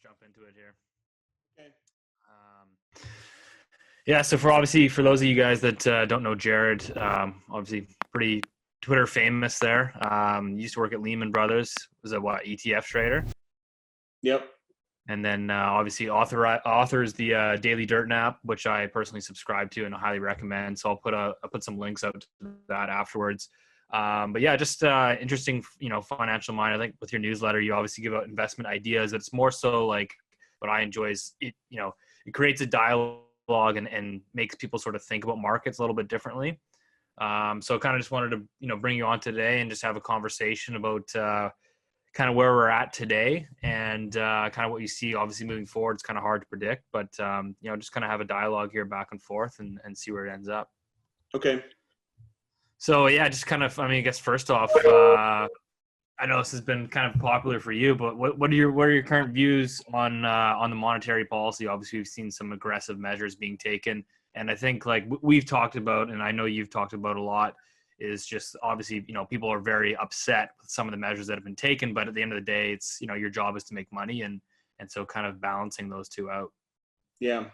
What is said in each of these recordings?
just jump into it here. Okay. Yeah, so for those of you guys that don't know Jared, obviously pretty Twitter famous there. Used to work at Lehman Brothers. Was a ETF trader, Yep. and then obviously authors the Daily Dirtnap, which I personally subscribe to and highly recommend. So I'll put some links out to that afterwards. But yeah, just interesting, financial mind. I think with your newsletter, you obviously give out investment ideas. It's more so like what I enjoy is it creates a dialogue and makes people sort of think about markets a little bit differently. So kind of just wanted to, bring you on today and just have a conversation about kind of where we're at today and kind of what you see obviously moving forward. It's kind of hard to predict, but, just kind of have a dialogue here back and forth and see where it ends up. Okay. So yeah, just kind of, I guess first off, I know this has been kind of popular for you, but what are your current views on the monetary policy? Obviously, we've seen some aggressive measures being taken, and I think like we've talked about, and I know you've talked about a lot, is just obviously people are very upset with some of the measures that have been taken, but at the end of the day, it's your job is to make money, and so kind of balancing those two out. Yeah.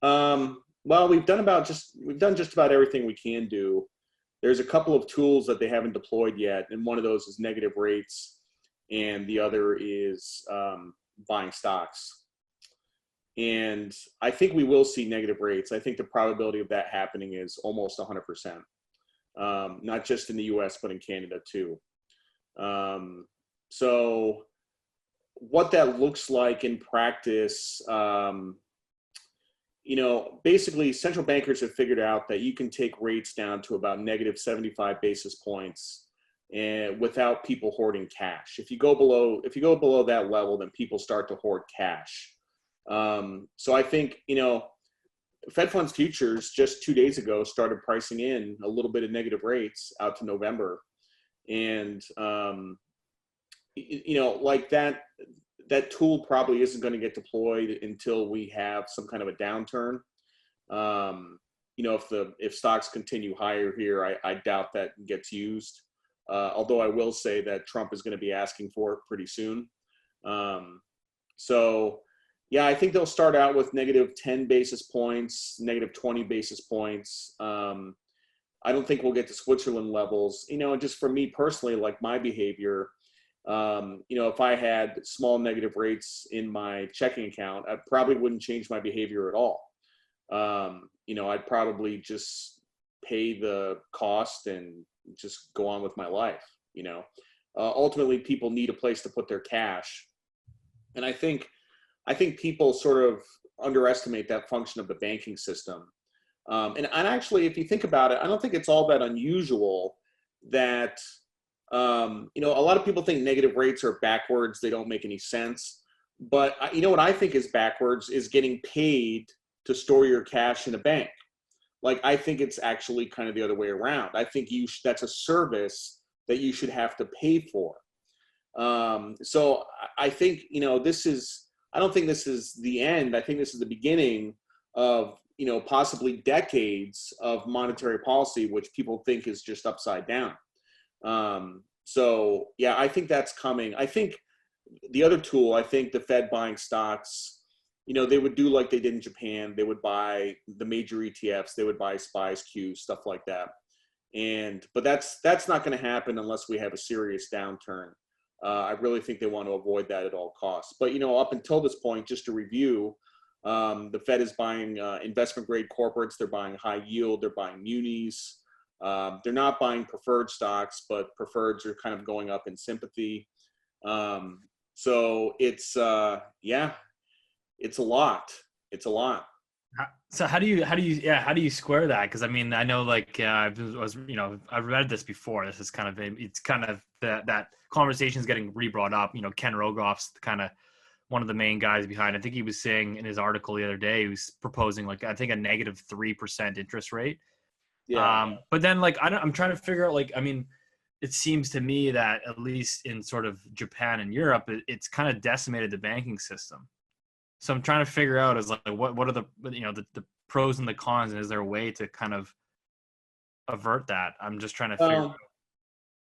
Well, we've done just about everything we can do. There's a couple of tools that they haven't deployed yet, and one of those is negative rates, and the other is buying stocks. And I think we will see negative rates. I think the probability of that happening is almost 100%, not just in the U.S., but in Canada too. So what that looks like in practice, basically central bankers have figured out that you can take rates down to about negative 75 basis points and without people hoarding cash. If you go below that level, then people start to hoard cash. So I think, Fed funds futures just 2 days ago started pricing in a little bit of negative rates out to November. And, like that tool probably isn't going to get deployed until we have some kind of a downturn. If stocks continue higher here, I doubt that gets used. Although I will say that Trump is going to be asking for it pretty soon. So yeah, I think they'll start out with negative 10 basis points, negative 20 basis points. I don't think we'll get to Switzerland levels, just for me personally, like my behavior. If I had small negative rates in my checking account, I probably wouldn't change my behavior at all. I'd probably just pay the cost and just go on with my life. Ultimately, people need a place to put their cash, and I think people sort of underestimate that function of the banking system. And actually, if you think about it, I don't think it's all that unusual that. A lot of people think negative rates are backwards. They don't make any sense. But what I think is backwards is getting paid to store your cash in a bank. Like, I think it's actually kind of the other way around. I think that's a service that you should have to pay for. So I think, I don't think this is the end. I think this is the beginning of, possibly decades of monetary policy, which people think is just upside down. So yeah, I think that's coming. I think the other tool, I think the Fed buying stocks, they would do like they did in Japan. They would buy the major ETFs. They would buy SPYs, Qs, stuff like that. But that's not going to happen unless we have a serious downturn. I really think they want to avoid that at all costs. But, up until this point, just to review, the Fed is buying investment grade corporates. They're buying high yield. They're buying munis. They're not buying preferred stocks, but preferreds are kind of going up in sympathy. So it's it's a lot. It's a lot. So how do you square that? Because I know like I've read this before. This is kind of that conversation is getting re-brought up. Ken Rogoff's kind of one of the main guys behind. I think he was saying in his article the other day, he was proposing like I think a negative 3% interest rate. Yeah. But then like I'm trying to figure out it seems to me that at least in sort of Japan and Europe, it's kind of decimated the banking system. So I'm trying to figure out is like what are the the pros and the cons, and is there a way to kind of avert that? I'm just trying to figure out.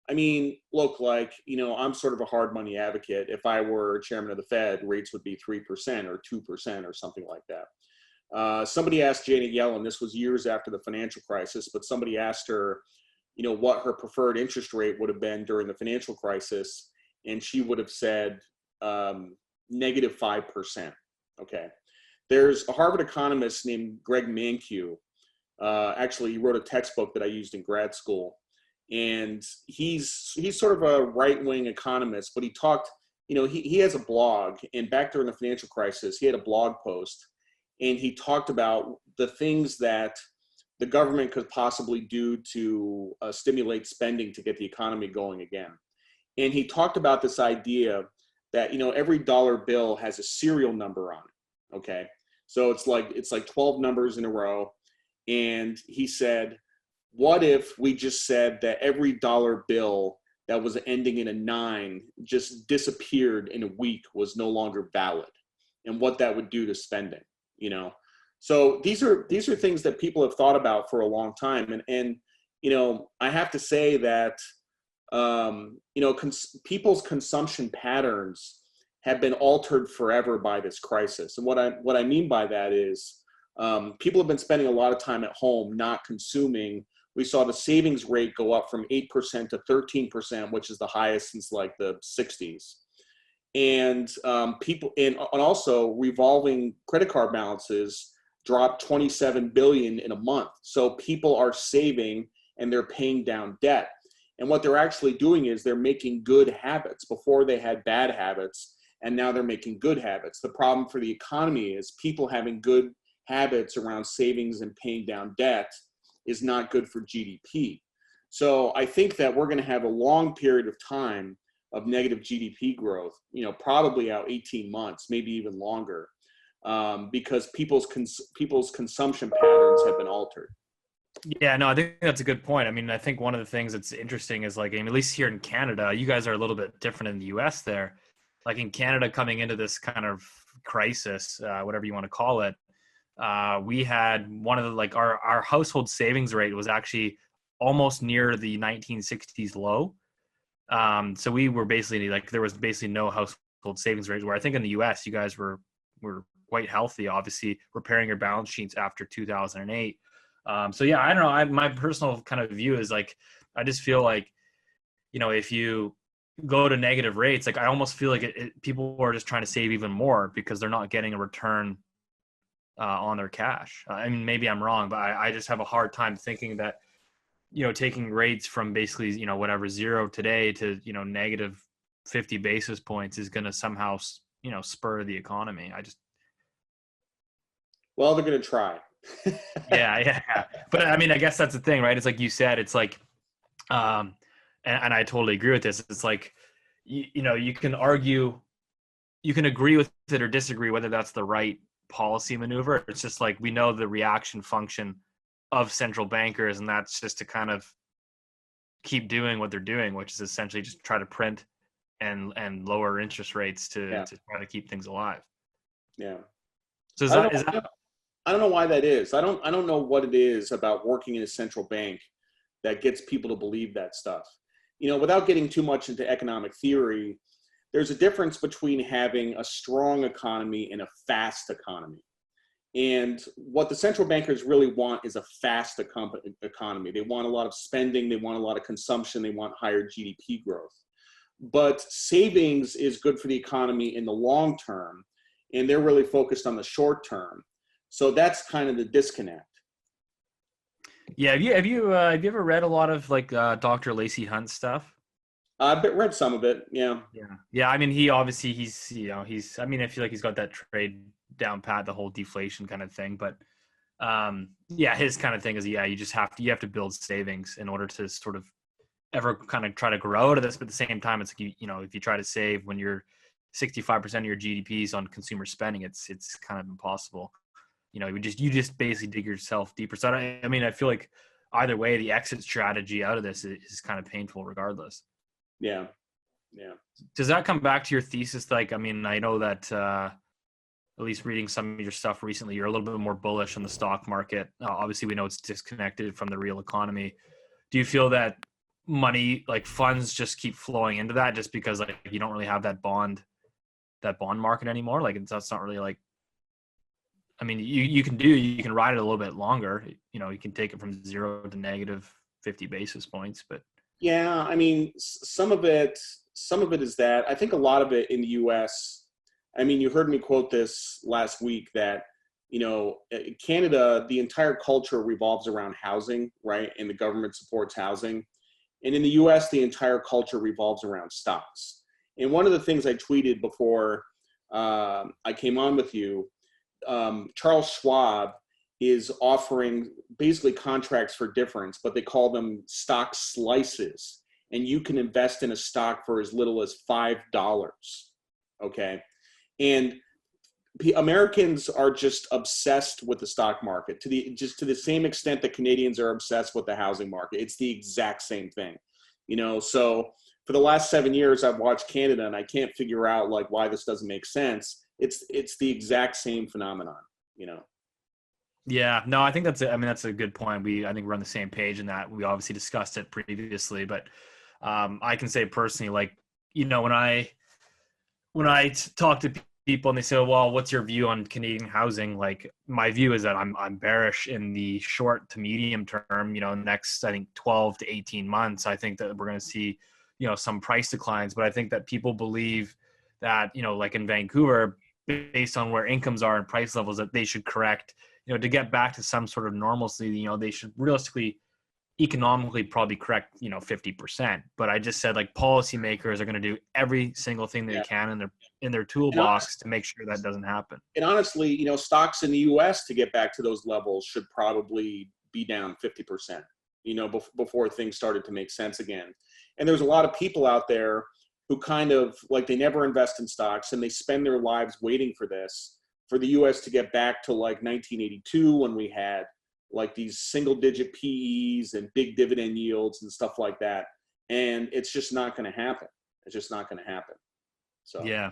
I mean, look, like, I'm sort of a hard money advocate. If I were chairman of the Fed, rates would be 3% or 2% or something like that. Somebody asked Janet Yellen, this was years after the financial crisis, but somebody asked her, what her preferred interest rate would have been during the financial crisis. And she would have said negative 5%. Okay. There's a Harvard economist named Greg Mankiw. Actually, he wrote a textbook that I used in grad school. And he's sort of a right-wing economist, but he talked, he has a blog. And back during the financial crisis, he had a blog post. And he talked about the things that the government could possibly do to stimulate spending to get the economy going again. And he talked about this idea that, every dollar bill has a serial number on it. Okay. So it's like 12 numbers in a row. And he said, what if we just said that every dollar bill that was ending in a 9 just disappeared in a week, was no longer valid, and what that would do to spending, So these are things that people have thought about for a long time. And I have to say that, people's consumption patterns have been altered forever by this crisis. And what I mean by that is, people have been spending a lot of time at home, not consuming. We saw the savings rate go up from 8% to 13%, which is the highest since like the 60s. And and also revolving credit card balances dropped 27 billion in a month. So people are saving and they're paying down debt. And what they're actually doing is they're making good habits. Before they had bad habits, and now they're making good habits. The problem for the economy is people having good habits around savings and paying down debt is not good for GDP. So I think that we're going to have a long period of time of negative GDP growth, probably out 18 months, maybe even longer, because people's consumption patterns have been altered. Yeah, no, I think that's a good point. I mean, I think one of the things that's interesting is like, at least here in Canada, you guys are a little bit different in the US there. Like in Canada, coming into this kind of crisis, whatever you want to call it, we had one of the, like our household savings rate was actually almost near the 1960s low. So we were basically like, there was basically no household savings rate, where I think in the US, you guys were quite healthy, obviously repairing your balance sheets after 2008. So yeah, I don't know. My personal kind of view is like, I just feel like, if you go to negative rates, like I almost feel like people are just trying to save even more because they're not getting a return on their cash. I mean, maybe I'm wrong, but I just have a hard time thinking that, taking rates from basically, whatever 0 today to, negative 50 basis points is going to somehow, spur the economy. Well, they're going to try. Yeah. But I mean, I guess that's the thing, right? It's like you said, it's like, and I totally agree with this. It's like, you can argue, you can agree with it or disagree whether that's the right policy maneuver. It's just like, we know the reaction function of central bankers, and that's just to kind of keep doing what they're doing, which is essentially just try to print and lower interest rates to try to keep things alive. Yeah. So I don't know why that is. I don't know what it is about working in a central bank that gets people to believe that stuff. Without getting too much into economic theory, there's a difference between having a strong economy and a fast economy. And what the central bankers really want is a fast economy. They want a lot of spending. They want a lot of consumption. They want higher GDP growth. But savings is good for the economy in the long term, and they're really focused on the short term. So that's kind of the disconnect. Yeah. Have you ever read a lot of like Dr. Lacey Hunt stuff? I've read some of it. Yeah. Yeah. I mean, he's I mean, I feel like he's got that trade down pat, the whole deflation kind of thing. But his kind of thing is, you just have to build savings in order to sort of ever kind of try to grow out of this. But at the same time, it's like, if you try to save when you're 65% of your GDP is on consumer spending, it's kind of impossible. You just basically dig yourself deeper. So I mean, I feel like either way, the exit strategy out of this is kind of painful regardless. Yeah. Does that come back to your thesis? Like, I mean, I know that at least reading some of your stuff recently, you're a little bit more bullish on the stock market. Obviously, we know it's disconnected from the real economy. Do you feel that money, like funds just keep flowing into that just because like you don't really have that bond market anymore. Like that's not really like, I mean, you can ride it a little bit longer. You know, you can take it from 0 to negative 50 basis points, but Yeah, I mean, some of it is that. I think a lot of it in the U.S. I mean, you heard me quote this last week that, Canada, the entire culture revolves around housing, right? And the government supports housing. And in the U.S., the entire culture revolves around stocks. And one of the things I tweeted before I came on with you, Charles Schwab is offering basically contracts for difference, but they call them stock slices. And you can invest in a stock for as little as $5. Okay. And Americans are just obsessed with the stock market to the same extent that Canadians are obsessed with the housing market. It's the exact same thing, so for the last 7 years, I've watched Canada and I can't figure out like why this doesn't make sense. It's the exact same phenomenon. Yeah, no, I think that's a good point. I think we're on the same page in that. We obviously discussed it previously, but I can say personally, like, when I talk to people and they say, well, what's your view on Canadian housing? Like, my view is that I'm bearish in the short to medium term, next, I think 12 to 18 months. I think that we're going to see, some price declines, but I think that people believe that, like in Vancouver, based on where incomes are and price levels, that they should correct, to get back to some sort of normalcy, they should realistically, economically probably correct, 50%. But I just said like policymakers are going to do every single thing they can in their toolbox to make sure that doesn't happen. And honestly, stocks in the U.S. to get back to those levels should probably be down 50%, before things started to make sense again. And there's a lot of people out there who kind of like, they never invest in stocks and they spend their lives waiting for the U.S. to get back to like 1982 when we had like these single digit PEs and big dividend yields and stuff like that. And it's just not going to happen. It's just not going to happen. So, yeah,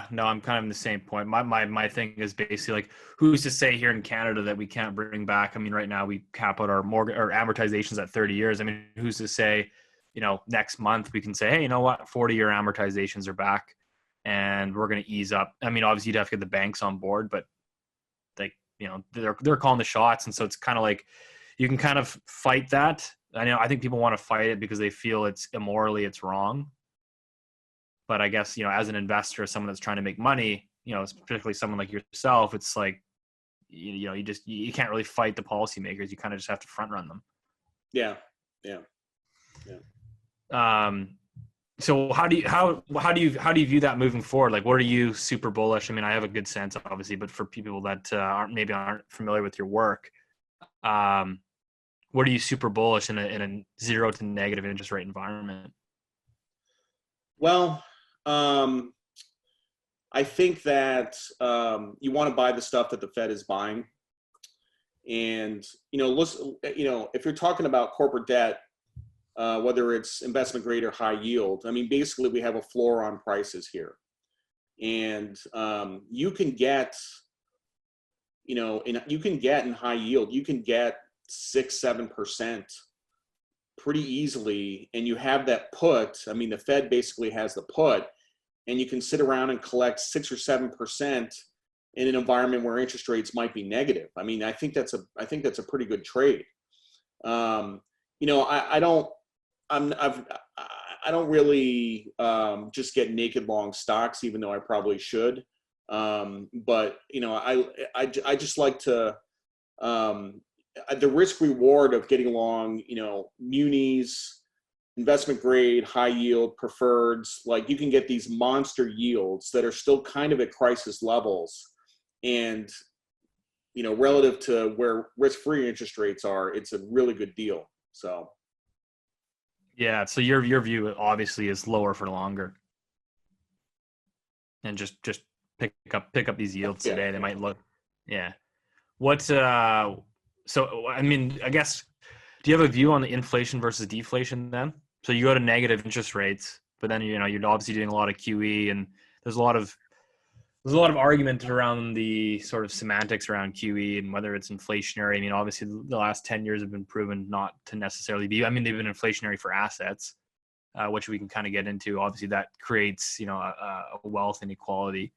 no, I'm kind of in the same point. My thing is basically like, who's to say here in Canada that we can't bring back? I mean, right now we cap out our mortgage or amortizations at 30 years. I mean, who's to say, next month we can say, hey, you know what, 40-year amortizations are back and we're going to ease up. I mean, obviously you'd have to get the banks on board, but like, they're calling the shots. And so it's kind of like, you can kind of fight that. I think people want to fight it because they feel it's wrong. But I guess, as an investor, someone that's trying to make money, particularly someone like yourself, it's like, you can't really fight the policymakers. You kind of just have to front run them. Yeah. So how do you view that moving forward? Like, what are you super bullish? I mean, I have a good sense, obviously, but for people that aren't familiar with your work, what are you super bullish in a 0 to negative interest rate environment? Well, I think that you want to buy the stuff that the Fed is buying, and listen, if you're talking about corporate debt, whether it's investment grade or high yield, I mean, basically we have a floor on prices here, and you can get, in high yield, you can get 6-7% pretty easily, and you have that put. I mean, the Fed basically has the put, and you can sit around and collect 6 or 7% in an environment where interest rates might be negative. I mean, I think that's a pretty good trade. I don't really just get naked long stocks, even though I probably should. But I just like to the risk reward of getting along, munis, investment grade, high yield, preferreds. Like, you can get these monster yields that are still kind of at crisis levels, and relative to where risk-free interest rates are, it's a really good deal. So. Yeah. So your view obviously is lower for longer, and just pick up these yields today. Yeah. They might look. Yeah. So I mean, I guess, do you have a view on the inflation versus deflation then? So you go to negative interest rates, but then you're obviously doing a lot of QE, and there's a lot of There's a lot of argument around the sort of semantics around QE and whether it's inflationary. I mean, obviously the last 10 years have been proven not to necessarily be. I mean, they've been inflationary for assets, which we can kind of get into. Obviously that creates, a wealth inequality.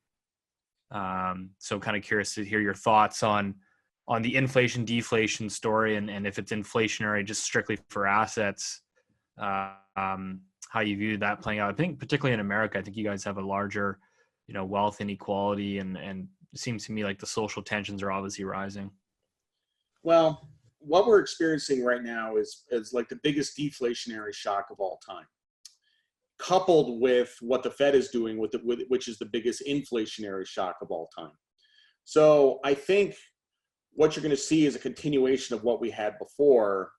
So I'm kind of curious to hear your thoughts on the inflation deflation story, and if it's inflationary just strictly for assets, how you view that playing out. I think particularly in America, I think you guys have a larger, wealth inequality, and it seems to me like the social tensions are obviously rising. Well, what we're experiencing right now is like the biggest deflationary shock of all time, coupled with what the Fed is doing which is the biggest inflationary shock of all time. So I think what you're going to see is a continuation of what we had before,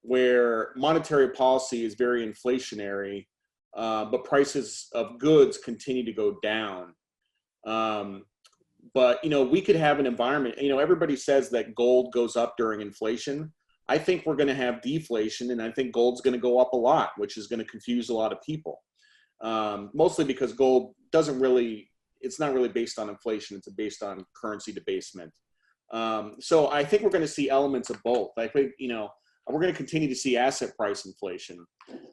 where monetary policy is very inflationary, but prices of goods continue to go down. But, we could have an environment, everybody says that gold goes up during inflation. I think we're going to have deflation, and I think gold's going to go up a lot, which is going to confuse a lot of people. Mostly because gold it's not really based on inflation, it's based on currency debasement. So I think we're going to see elements of both. I think, we're going to continue to see asset price inflation.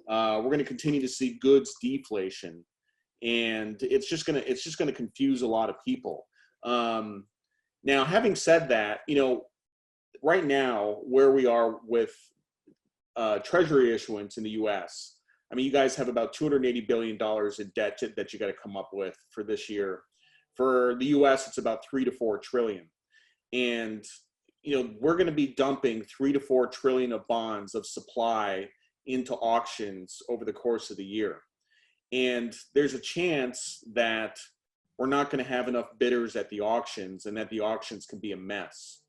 We're going to continue to see goods deflation, and it's just going to confuse a lot of people. Now, having said that, right now where we are with treasury issuance in the U.S., I mean, you guys have about $280 billion in debt that you got to come up with for this year. For the U.S., it's about 3 to 4 trillion. And, we're going to be dumping 3 to 4 trillion of bonds of supply into auctions over the course of the year. And there's a chance that we're not going to have enough bidders at the auctions, and that the auctions can be a mess.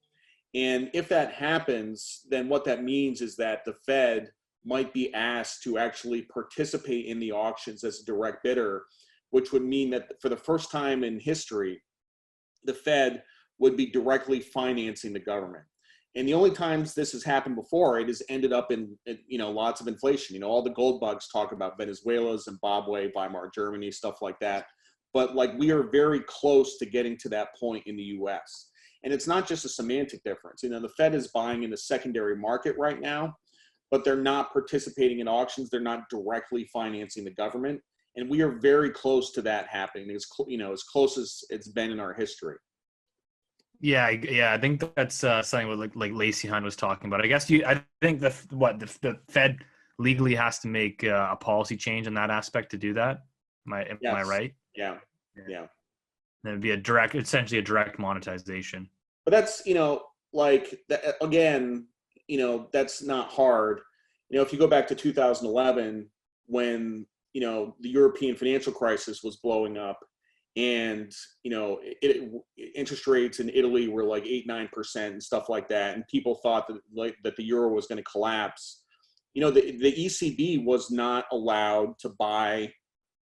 And if that happens, then what that means is that the Fed might be asked to actually participate in the auctions as a direct bidder, which would mean that for the first time in history, the Fed would be directly financing the government. And the only times this has happened before, it has ended up in lots of inflation. All the gold bugs talk about Venezuela, Zimbabwe, Weimar Germany, stuff like that. But we are very close to getting to that point in the US. And it's not just a semantic difference. The Fed is buying in the secondary market right now, but they're not participating in auctions. They're not directly financing the government. And we are very close to that happening, as close as it's been in our history. Yeah, I think that's something like Lacey Hunt was talking about. I think the Fed legally has to make a policy change in that aspect to do that. Am I right? Yeah. It'd be essentially a direct monetization. But that's again, that's not hard. If you go back to 2011, when the European financial crisis was blowing up, and interest rates in Italy were like 8-9% and stuff like that, and people thought that the euro was going to collapse. The ECB was not allowed to buy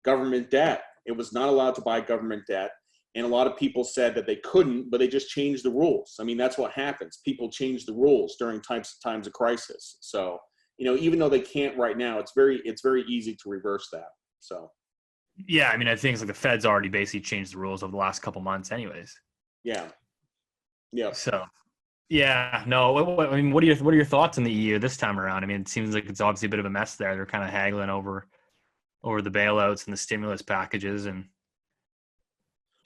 government debt. It was not allowed to buy government debt, and a lot of people said that they couldn't, but they just changed the rules. I mean, that's what happens. People change the rules during times of crisis. So even though they can't right now, it's very easy to reverse that. So. Yeah, I mean, I think it's the Fed's already basically changed the rules over the last couple months anyways. Yeah. So, yeah, no, I mean, what are your thoughts on the EU this time around? I mean, it seems like it's obviously a bit of a mess there. They're kind of haggling over the bailouts and the stimulus packages. And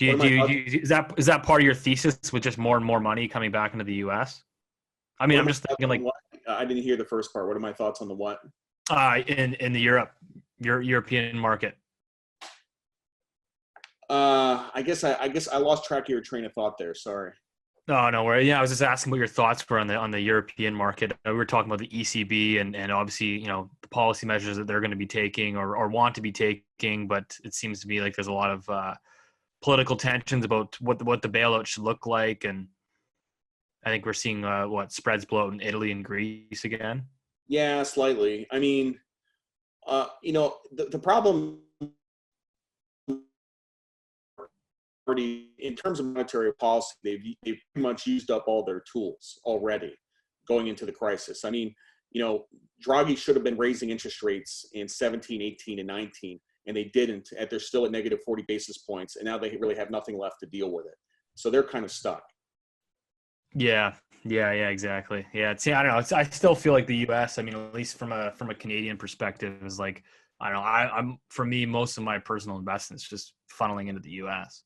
is that part of your thesis, with just more and more money coming back into the US? I mean, I'm just thinking I didn't hear the first part. What are my thoughts on the what? In the European market. I guess I lost track of your train of thought there. Sorry. Oh, no worries. Yeah, I was just asking what your thoughts were on the European market. We were talking about the ECB and obviously, the policy measures that they're going to be taking or want to be taking, but it seems to be like there's a lot of political tensions about what the bailout should look like, and I think we're seeing spreads blow out in Italy and Greece again. Yeah, slightly. I mean, the problem in terms of monetary policy, they've pretty much used up all their tools already going into the crisis. I mean, Draghi should have been raising interest rates in 17, 18, and 19, and they didn't. They're still at negative 40 basis points, and now they really have nothing left to deal with it. So they're kind of stuck. Yeah, exactly. Yeah, I don't know. I still feel like the U.S. I mean, at least from a Canadian perspective, is like, I don't know. I'm for me, most of my personal investments just funneling into the U.S.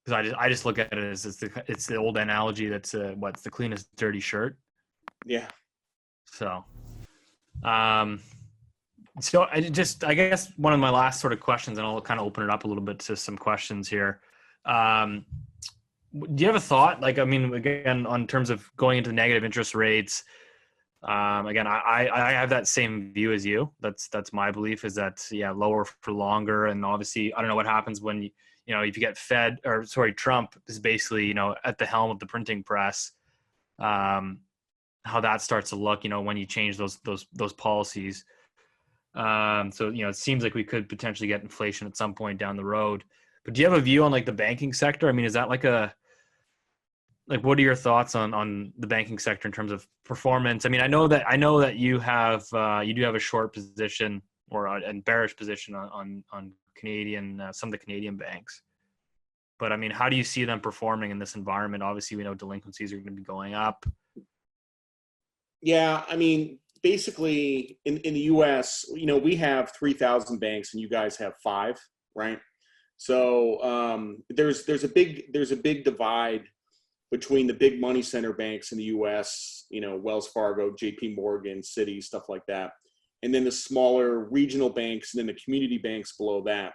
because I just look at it as it's the old analogy that's what's the cleanest dirty shirt. Yeah. So, so I guess one of my last sort of questions, and I'll kind of open it up a little bit to some questions here. Do you have a thought? Like, I mean, again, on terms of going into negative interest rates, again, I have that same view as you. That's my belief, is that, yeah, lower for longer. And obviously, I don't know what happens when, if you get Trump is basically, at the helm of the printing press, how that starts to look, when you change those policies. So, it seems like we could potentially get inflation at some point down the road. But do you have a view on like the banking sector? I mean, is that what are your thoughts on the banking sector in terms of performance? I mean, I know that you have you do have a short position or a bearish position on Canadian some of the Canadian banks. But I mean, how do you see them performing in this environment? Obviously, we know delinquencies are going to be going up. Yeah, I mean, basically in the U.S., we have 3,000 banks, and you guys have 5, right? So there's a big divide between the big money center banks in the U.S., Wells Fargo, J.P. Morgan, Citi, stuff like that, and then the smaller regional banks, and then the community banks below that.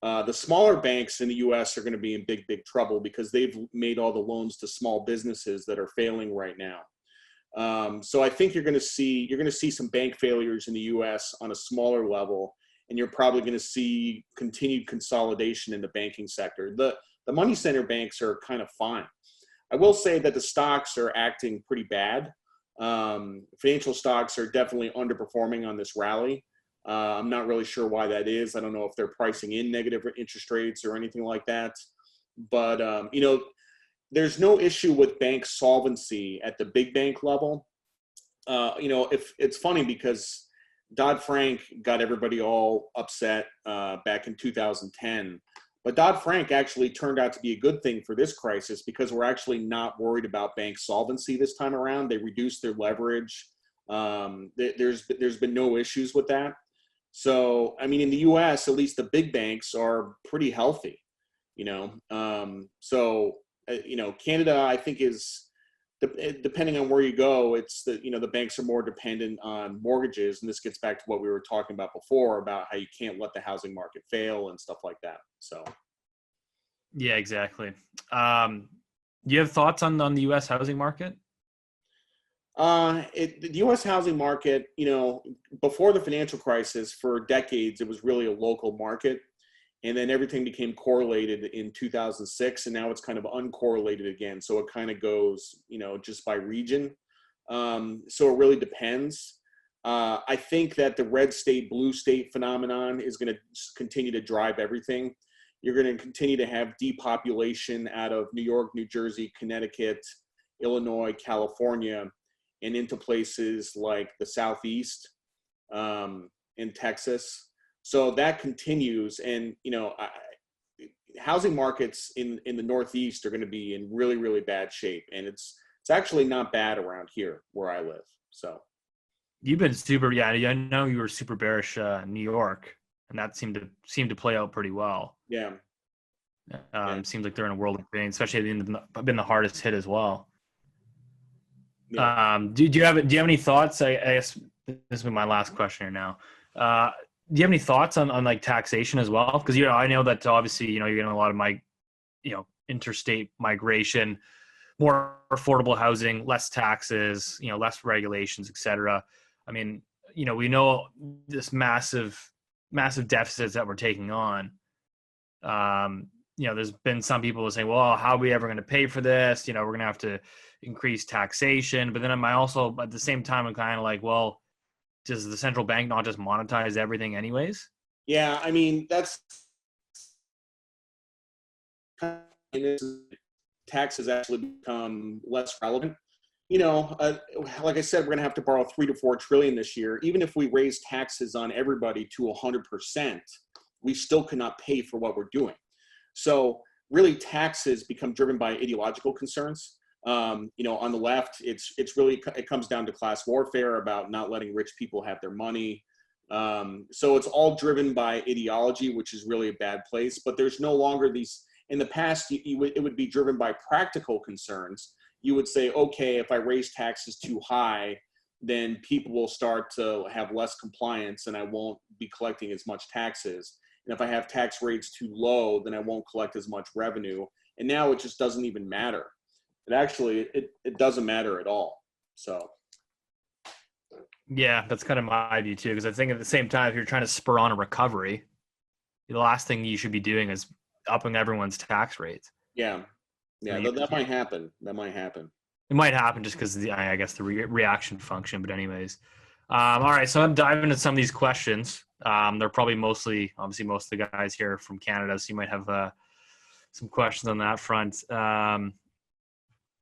The smaller banks in the U.S. are going to be in big trouble because they've made all the loans to small businesses that are failing right now. So I think you're going to see some bank failures in the U.S. on a smaller level, and you're probably going to see continued consolidation in the banking sector. The money center banks are kind of fine. I will say that the stocks are acting pretty bad. Financial stocks are definitely underperforming on this rally. I'm not really sure why that is. I don't know if they're pricing in negative interest rates or anything like that. But, there's no issue with bank solvency at the big bank level. If it's funny because Dodd-Frank got everybody all upset back in 2010. But Dodd-Frank actually turned out to be a good thing for this crisis because we're actually not worried about bank solvency this time around. They reduced their leverage. There's been no issues with that. So, I mean, in the U.S., at least the big banks are pretty healthy, Canada, I think, is, depending on where you go, it's the banks are more dependent on mortgages. And this gets back to what we were talking about before about how you can't let the housing market fail and stuff like that. So. Yeah, exactly. Do you have thoughts on the U.S. housing market? The U.S. housing market, before the financial crisis, for decades, it was really a local market. And then everything became correlated in 2006, and now it's kind of uncorrelated again. So it kind of goes, just by region. So it really depends. I think that the red state, blue state phenomenon is going to continue to drive everything. You're going to continue to have depopulation out of New York, New Jersey, Connecticut, Illinois, California, and into places like the Southeast and Texas. So that continues, and housing markets in the Northeast are going to be in really, really bad shape, and it's actually not bad around here where I live. So you've been I know you were super bearish New York, and that seemed to play out pretty well. Yeah. Seems like they're in a world of pain, especially been the hardest hit as well. Yeah. Do you have any thoughts? I guess this will be my last question here now. Do you have any thoughts on like taxation as well? Because I know that obviously you're getting a lot of interstate migration, more affordable housing, less taxes, less regulations, etc. I mean, we know this massive deficits that we're taking on. There's been some people who say, well, how are we ever going to pay for this? We're going to have to increase taxation. But then at the same time, I'm kind of like, well, does the central bank not just monetize everything anyways? Yeah, I mean, taxes actually become less relevant. Like I said, we're going to have to borrow $3 to $4 trillion this year. Even if we raise taxes on everybody to 100%, we still cannot pay for what we're doing. So really taxes become driven by ideological concerns. On the left, it comes down to class warfare about not letting rich people have their money. So it's all driven by ideology, which is really a bad place. But there's no longer these. In the past, it would be driven by practical concerns. You would say, okay, if I raise taxes too high, then people will start to have less compliance, and I won't be collecting as much taxes. And if I have tax rates too low, then I won't collect as much revenue. And now it just doesn't even matter. It doesn't matter at all. So. Yeah, that's kind of my view too. Because I think at the same time, if you're trying to spur on a recovery, the last thing you should be doing is upping everyone's tax rates. Yeah. That might happen. It might happen just because I guess the reaction function. But anyways, all right. So I'm diving into some of these questions. They're probably obviously most of the guys here from Canada, so you might have some questions on that front.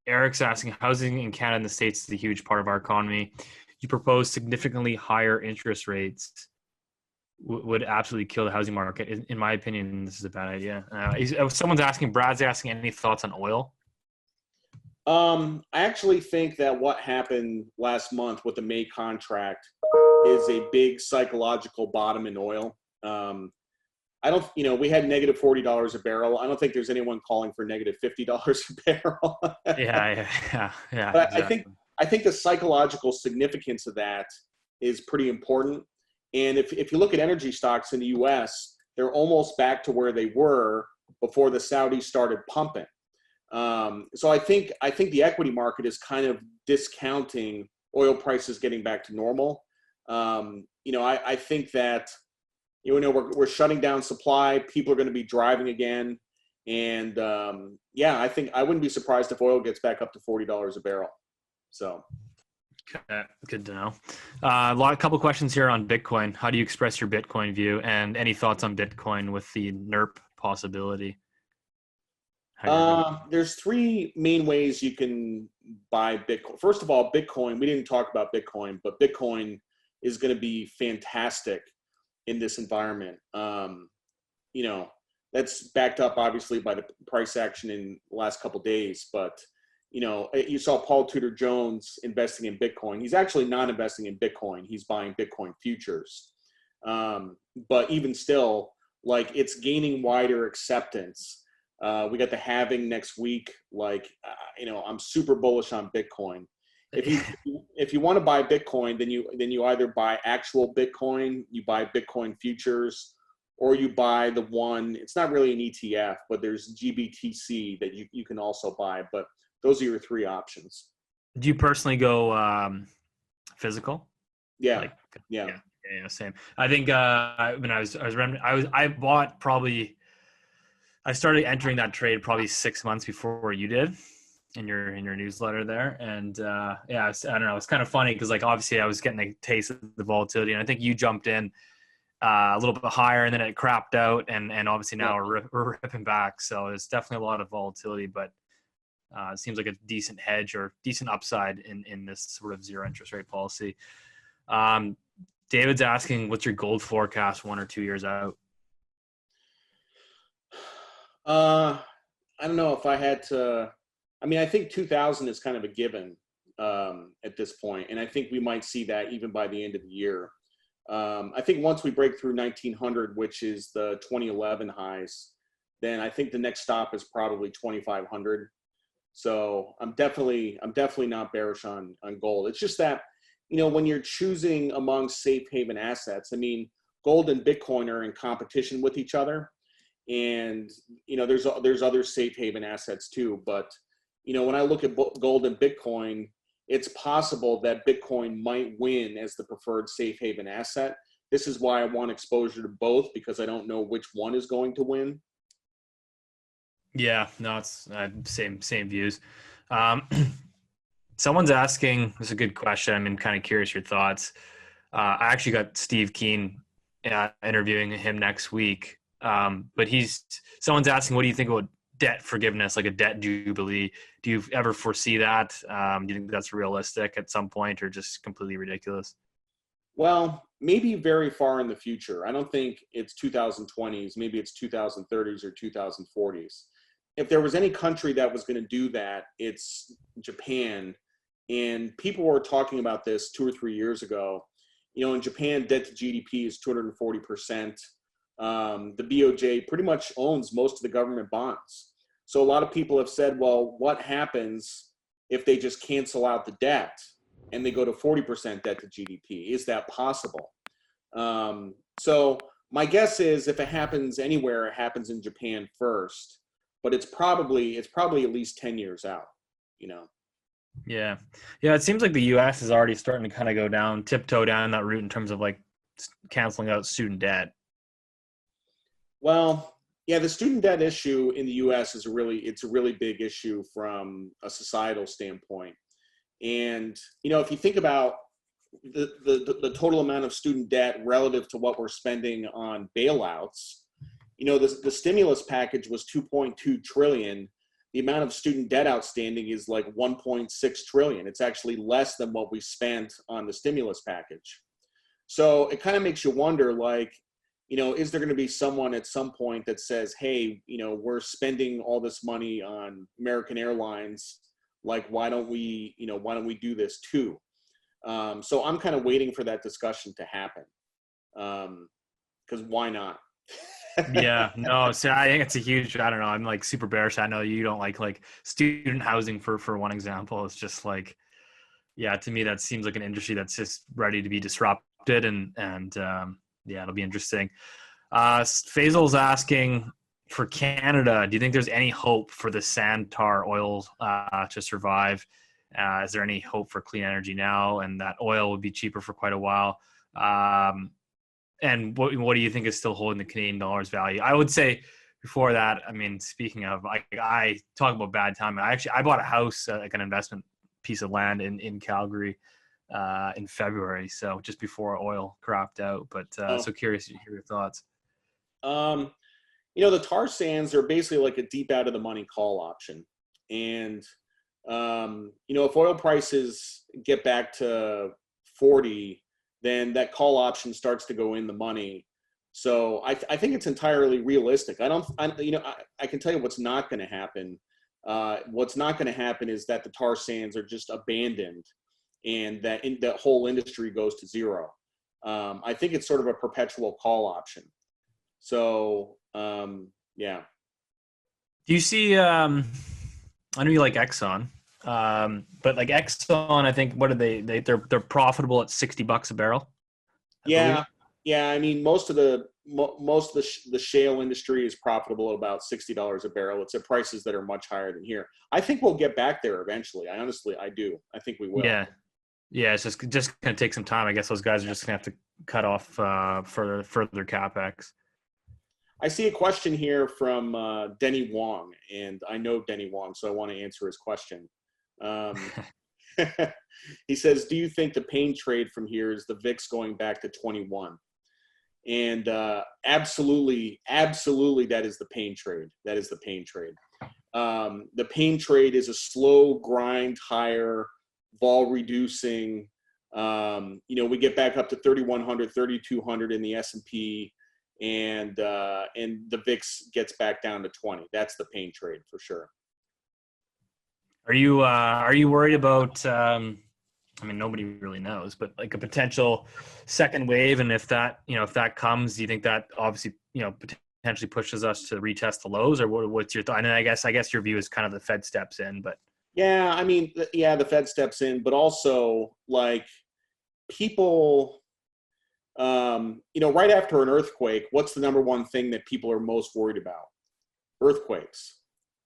Eric's asking, housing in Canada and the States is a huge part of our economy. You propose significantly higher interest rates would absolutely kill the housing market. In my opinion, this is a bad idea. Brad's asking, any thoughts on oil? I actually think that what happened last month with the May contract is a big psychological bottom in oil. We had negative $40 a barrel. I don't think there's anyone calling for negative $50 a barrel. Yeah. But exactly. I think the psychological significance of that is pretty important. And if you look at energy stocks in the U.S., they're almost back to where they were before the Saudis started pumping. So I think the equity market is kind of discounting oil prices getting back to normal. I think that we're shutting down supply. People are going to be driving again, and I think I wouldn't be surprised if oil gets back up to $40 a barrel. So. Okay, good to know. A couple questions here on Bitcoin. How do you express your Bitcoin view, and any thoughts on Bitcoin with the NERP possibility? There's three main ways you can buy Bitcoin. First of all, Bitcoin, we didn't talk about Bitcoin, but Bitcoin is going to be fantastic in this environment. That's backed up obviously by the price action in the last couple of days, but you saw Paul Tudor Jones investing in Bitcoin. He's actually not investing in Bitcoin. He's buying Bitcoin futures. But even still, it's gaining wider acceptance. We got the halving next week. I'm super bullish on Bitcoin. If you want to buy Bitcoin, then you either buy actual Bitcoin, you buy Bitcoin futures, or you buy the one. It's not really an ETF, but there's GBTC that you can also buy. But those are your three options. Do you personally go physical? Yeah. Yeah, same. I think when I bought probably. I started entering that trade probably 6 months before you did in your newsletter there. And I don't know. It's kind of funny because obviously I was getting a taste of the volatility, and I think you jumped in a little bit higher, and then it crapped out, and obviously now we're ripping back. So there's definitely a lot of volatility, but it seems like a decent hedge or decent upside in this sort of zero interest rate policy. David's asking, what's your gold forecast 1 or 2 years out? I don't know if I had to. I think 2000 is kind of a given at this point, and I think we might see that even by the end of the year. I think once we break through 1900, which is the 2011 highs, then I think the next stop is probably 2500. So I'm definitely not bearish on gold. It's just that when you're choosing among safe haven assets, gold and Bitcoin are in competition with each other. And, there's other safe haven assets too. But, when I look at gold and Bitcoin, it's possible that Bitcoin might win as the preferred safe haven asset. This is why I want exposure to both, because I don't know which one is going to win. Yeah, no, it's same views. Someone's asking, this is a good question. I'm kind of curious your thoughts. I actually got Steve Keen interviewing him next week. But someone's asking, what do you think about debt forgiveness, like a debt jubilee? Do you ever foresee that? Do you think that's realistic at some point, or just completely ridiculous? Well, maybe very far in the future. I don't think it's 2020s. Maybe it's 2030s or 2040s. If there was any country that was going to do that, it's Japan. And people were talking about this 2 or 3 years ago. In Japan, debt to GDP is 240%. The BOJ pretty much owns most of the government bonds. So a lot of people have said, well, what happens if they just cancel out the debt and they go to 40% debt to GDP? Is that possible? So my guess is if it happens anywhere, it happens in Japan first, but it's probably at least 10 years out, Yeah. Yeah. It seems like the US is already starting to kind of tiptoe down that route in terms of like canceling out student debt. Well, yeah, the student debt issue in the US is a really big issue from a societal standpoint. And, if you think about the total amount of student debt relative to what we're spending on bailouts, the stimulus package was 2.2 trillion. The amount of student debt outstanding is like 1.6 trillion. It's actually less than what we spent on the stimulus package. So it kind of makes you wonder, like, is there going to be someone at some point that says, hey, we're spending all this money on American Airlines. Like, why don't we do this too? So I'm kind of waiting for that discussion to happen. Because why not? Yeah, no, so I think it's I don't know, I'm like super bearish. I know you don't like student housing for one example. It's just like, yeah, to me that seems like an industry that's just ready to be disrupted, and yeah, it'll be interesting. Faisal's asking, for Canada, do you think there's any hope for the sand tar oil to survive? Is there any hope for clean energy now, and that oil would be cheaper for quite a while? And what do you think is still holding the Canadian dollar's value? I would say before that, I mean, speaking of, I talk about bad timing. I bought a house, like an investment piece of land in Calgary in February, so just before oil crapped out. But so curious to hear your thoughts. The tar sands are basically like a deep out of the money call option. And, if oil prices get back to 40, then that call option starts to go in the money. So I think it's entirely realistic. I can tell you what's not going to happen. What's not going to happen is that the tar sands are just abandoned and that the whole industry goes to zero. I think it's sort of a perpetual call option. So, yeah. Do you see, I know you like Exxon, but like Exxon, I think, what are they're profitable at $60 a barrel. Yeah. I mean, most of the shale industry is profitable at about $60 a barrel. It's at prices that are much higher than here. I think we'll get back there eventually. I do. I think we will. Yeah. It's just going to take some time. I guess those guys are just going to have to cut off further CapEx. I see a question here from Denny Wong, and I know Denny Wong, so I want to answer his question. He says, do you think the pain trade from here is the VIX going back to 21? And absolutely, that is the pain trade. That is the pain trade. The pain trade is a slow grind higher, vol reducing. We get back up to 3,100, 3,200 in the S&P, and the VIX gets back down to 20. That's the pain trade for sure. Are you worried about? I mean, nobody really knows, but like a potential second wave, and if that comes, do you think that obviously potentially pushes us to retest the lows, or what's your thought? And I guess your view is kind of the Fed steps in, but yeah, I mean, the Fed steps in, but also like people, right after an earthquake, what's the number one thing that people are most worried about? Earthquakes,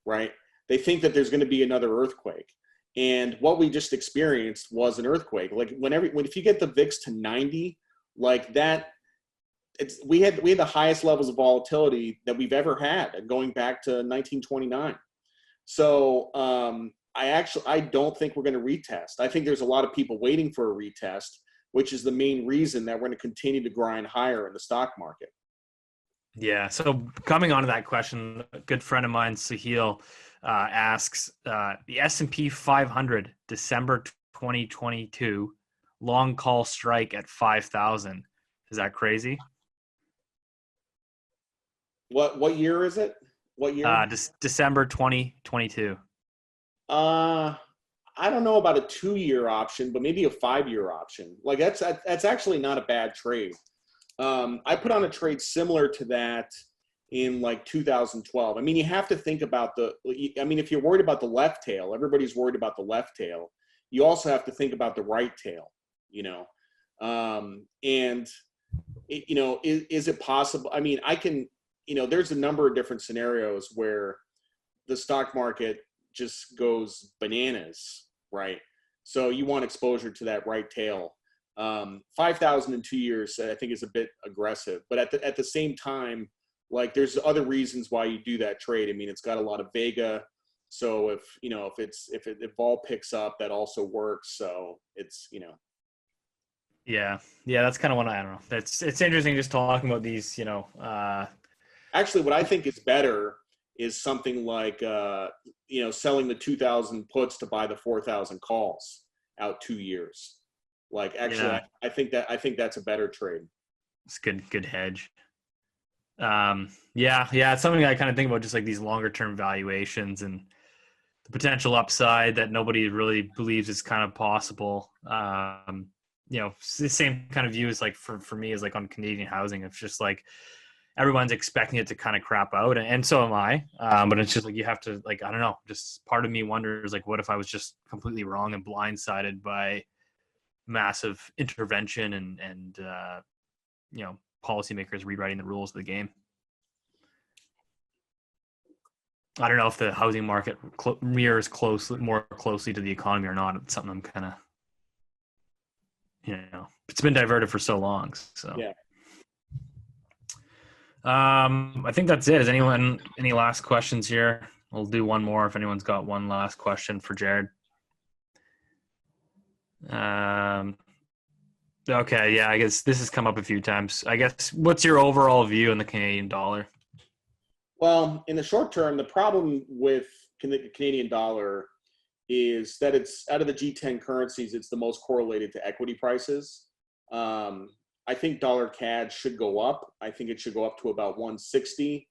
right? They think that there's going to be another earthquake. And what we just experienced was an earthquake. Like if you get the VIX to 90, like that, we had the highest levels of volatility that we've ever had, going back to 1929. So I don't think we're going to retest. I think there's a lot of people waiting for a retest, which is the main reason that we're going to continue to grind higher in the stock market. Yeah. So coming on to that question, a good friend of mine, Sahil, asks, the S&P 500 December 2022 long call strike at 5,000. Is that crazy? What year is it? What year? December 2022. I don't know about a 2-year option, but maybe a 5-year option. Like that's actually not a bad trade. I put on a trade similar to that in like 2012. I mean, you have to think about if you're worried about the left tail, everybody's worried about the left tail. You also have to think about the right tail, you know. Is it possible? I mean, there's a number of different scenarios where the stock market just goes bananas, right? So you want exposure to that right tail. 5,000 in 2 years, I think, is a bit aggressive. But at the same time, like, there's other reasons why you do that trade. I mean, it's got a lot of vega. So if vol picks up, that also works. So it's, you know. Yeah, that's kind of what I don't know. It's interesting just talking about these, Actually, what I think is better is something like, selling the 2,000 puts to buy the 4,000 calls out 2 years. Like, actually, yeah. I think that's a better trade. It's good hedge. It's something I kind of think about, just like these longer term valuations and the potential upside that nobody really believes is kind of possible. The same kind of view is like for me is like on Canadian housing. It's just like everyone's expecting it to kind of crap out, and so am I. But it's just like you have to, like, I don't know, just part of me wonders, like, what if I was just completely wrong and blindsided by massive intervention and policymakers rewriting the rules of the game. I don't know if the housing market mirrors more closely to the economy or not. It's something I'm kind of, it's been diverted for so long. So yeah. I think that's it. Is anyone any last questions here? We'll do one more if anyone's got one last question for Jared. Okay, yeah, I guess this has come up a few times. I guess, what's your overall view on the Canadian dollar? Well, in the short term, the problem with the Canadian dollar is that it's, out of the G10 currencies, it's the most correlated to equity prices. I think dollar CAD should go up. I think it should go up to about 160.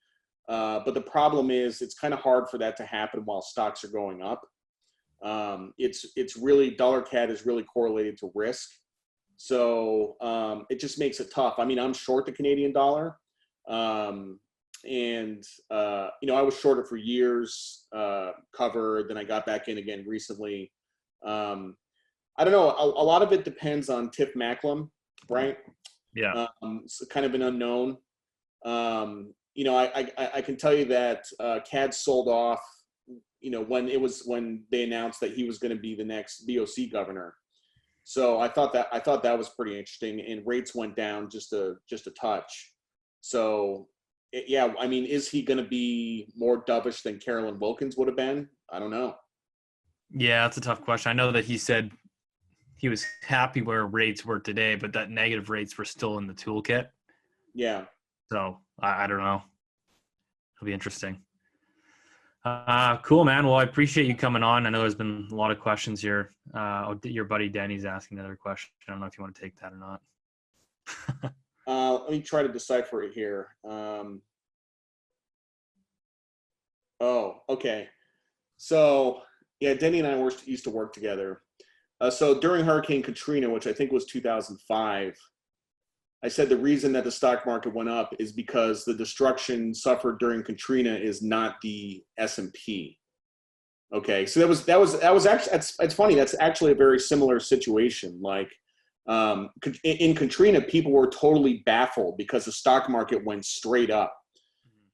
But the problem is it's kind of hard for that to happen while stocks are going up. It's really, dollar CAD is really correlated to risk. So it just makes it tough. I mean, I'm short the Canadian dollar. I was short it for years, covered, then I got back in again recently. I don't know. A lot of it depends on Tiff Macklem, right? Yeah. It's kind of an unknown. I can tell you that CAD sold off, when they announced that he was going to be the next BOC governor. So I thought that was pretty interesting, and rates went down just a touch. So yeah, I mean, is he going to be more dovish than Carolyn Wilkins would have been? I don't know. Yeah, that's a tough question. I know that he said he was happy where rates were today, but that negative rates were still in the toolkit. Yeah. So I don't know. It'll be interesting. Cool, man. Well, I appreciate you coming on. I know there's been a lot of questions here. Your buddy Danny's asking another question. I don't know if you want to take that or not. Let me try to decipher it here. Okay. So, yeah, Denny and I used to work together. So during Hurricane Katrina, which I think was 2005, I said the reason that the stock market went up is because the destruction suffered during Katrina is not the S&P. Okay, so that was actually, it's funny. That's actually a very similar situation. Like, in Katrina, people were totally baffled because the stock market went straight up.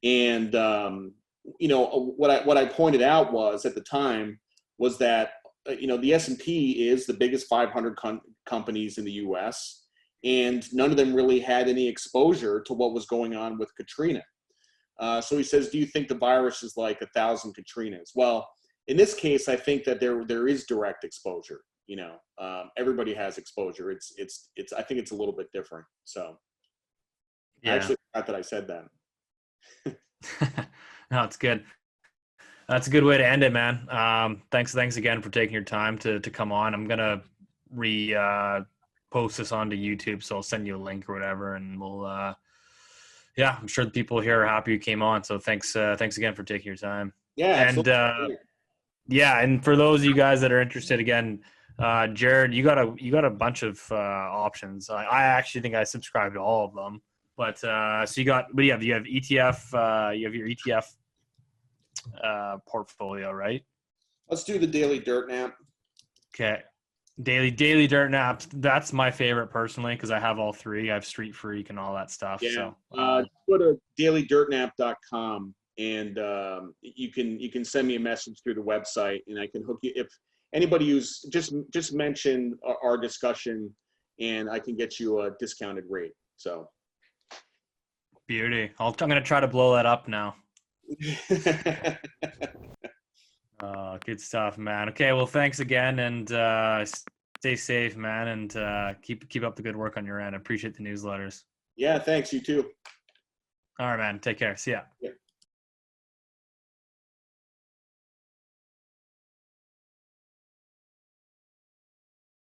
And, what I pointed out was at the time was that, the S&P is the biggest 500 companies in the US, and none of them really had any exposure to what was going on with Katrina. So he says, do you think the virus is like 1,000 Katrinas? Well, in this case, I think that there is direct exposure. Everybody has exposure. I think it's a little bit different. So yeah. I actually forgot that I said that. No, it's good. That's a good way to end it, man. Thanks again for taking your time to come on. I'm gonna post this onto YouTube, so I'll send you a link or whatever, and we'll. Yeah, I'm sure the people here are happy you came on. So thanks again for taking your time. Yeah, And absolutely. yeah, and for those of you guys that are interested, again, Jared, you got a bunch of options. I actually think I subscribe to all of them. But so you have ETF, you have your ETF portfolio, right? Let's do the Daily Dirtnap. Okay. Daily Dirtnap. That's my favorite personally because I have all three. I have Street Freak and all that stuff. Yeah. So Go to dailydirtnap.com and you can send me a message through the website, and I can hook you. If anybody who's just mention our discussion, and I can get you a discounted rate. So beauty. I'm gonna try to blow that up now. Good stuff, man. Okay, well, thanks again, and stay safe, man, and keep up the good work on your end. I appreciate the newsletters. Yeah, thanks. You too. All right, man. Take care. See ya. Yeah.